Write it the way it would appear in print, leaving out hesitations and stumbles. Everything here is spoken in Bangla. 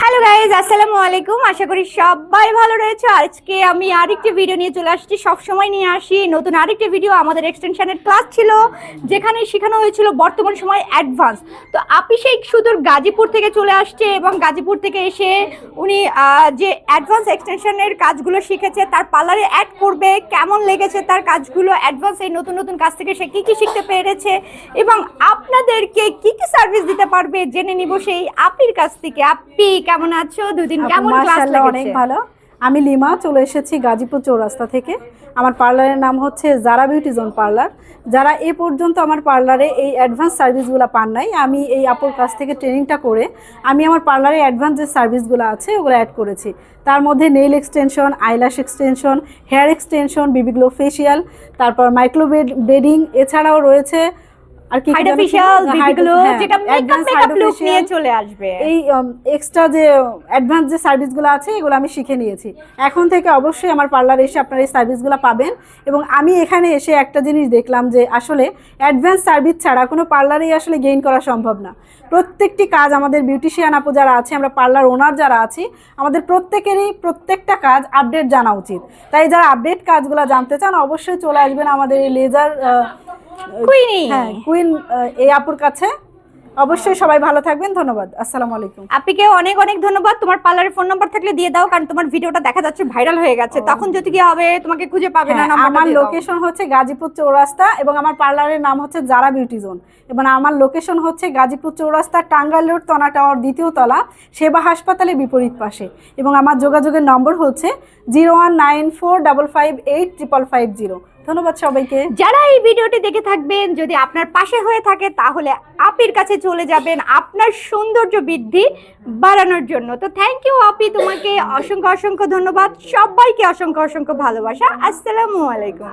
হ্যালো গাইজ, আসসালামু আলাইকুম। আশা করি সবাই ভালো রয়েছে। আজকে আমি আরেকটি ভিডিও নিয়ে চলে আসছি। সবসময় নিয়ে আসি নতুন আরেকটি ভিডিও। আমাদের এক্সটেনশনের ক্লাস ছিল, যেখানে শেখানো হয়েছিল বর্তমান সময় অ্যাডভান্স। তো আপি সেই সুদূর গাজীপুর থেকে চলে আসছে এবং গাজীপুর থেকে এসে উনি যে অ্যাডভান্স এক্সটেনশনের কাজগুলো শিখেছে তার পার্লারে অ্যাড করবে। কেমন লেগেছে তার কাজগুলো, অ্যাডভান্স এই নতুন নতুন কাজ থেকে সে কী কী শিখতে পেরেছে এবং আপনাদেরকে কী কী সার্ভিস দিতে পারবে জেনে নিব সেই আপির কাছ থেকে। আপি কেমন আছো? দুদিন কেমন ক্লাস লেগেছে? অনেক ভালো। আমি লিমা চলে এসেছি গাজীপুর চৌরাস্তা থেকে। আমার পার্লারের নাম হচ্ছে জারা বিউটি জোন পার্লার। যারা এ পর্যন্ত আমার পার্লারে এই অ্যাডভান্স সার্ভিসগুলো পান নাই, আমি এই আপুর কাছ থেকে ট্রেনিংটা করে আমি আমার পার্লারে অ্যাডভান্স যে সার্ভিসগুলো আছে ওগুলো অ্যাড করেছি। তার মধ্যে nail extension, eyelash extension, hair extension, baby glow facial, তারপর মাইক্রো বেডিং, এছাড়াও রয়েছে আর কি আর্টিফিশিয়াল বেবিগুলো যেটা মেকআপ লুক নিয়ে চলে আসবে। এই এক্সট্রা যে অ্যাডভান্স যে সার্ভিসগুলো আছে এগুলো আমি শিখে নিয়েছি। এখন থেকে অবশ্যই আমার পার্লারে এসে আপনারা এই সার্ভিসগুলো পাবেন। এবং আমি এখানে এসে একটা জিনিস দেখলাম যে আসলে অ্যাডভান্স সার্ভিস ছাড়া কোনো পার্লারেই আসলে গেইন করা সম্ভব না। প্রত্যেকটি কাজ আমাদের বিউটিশিয়ান আপু যারা আছে, আমরা পার্লার ওনার যারা আছি, আমাদের প্রত্যেকেরই প্রত্যেকটা কাজ আপডেট জানা উচিত। তাই যারা আপডেট কাজগুলো জানতে চান অবশ্যই চলে আসবেন আমাদের এই লেজার কুইন এই আপুর কাছে। অবশ্যই সবাই ভালো থাকবেন। ধন্যবাদ। আসসালামু আলাইকুম। আপুকে অনেক অনেক ধন্যবাদ। তোমার পার্লারের ফোন নাম্বার থাকলে দিয়ে দাও, কারণ তোমার ভিডিওটা দেখা যাচ্ছে ভাইরাল হয়ে গেছে। তখন যদি কি হবে তোমাকে খুঁজে পাবে না। আমার লোকেশন হচ্ছে গাজীপুর চৌরাস্তা এবং আমার পার্লারের নাম হচ্ছে জারা বিউটি জোন এবং আমার লোকেশন হচ্ছে গাজীপুর চৌরাস্তা, টাঙ্গাইল রোড, তনা টাওয়ার, ২য় তলা, সেবা হাসপাতালের বিপরীত পাশে। এবং আমার যোগাযোগের নম্বর হচ্ছে 01945585550। ধন্যবাদ সবাইকে। যারা এই ভিডিওটি দেখে থাকবেন, যদি আপনার পাশে হয়ে থাকে তাহলে আপির কাছে চলে যাবেন আপনার সৌন্দর্য বৃদ্ধি বাড়ানোর জন্য। তো থ্যাংক ইউ আপি, তোমাকে অসংখ্য অসংখ্য ধন্যবাদ। সবাইকে অসংখ্য অসংখ্য ভালোবাসা। আসসালামু আলাইকুম।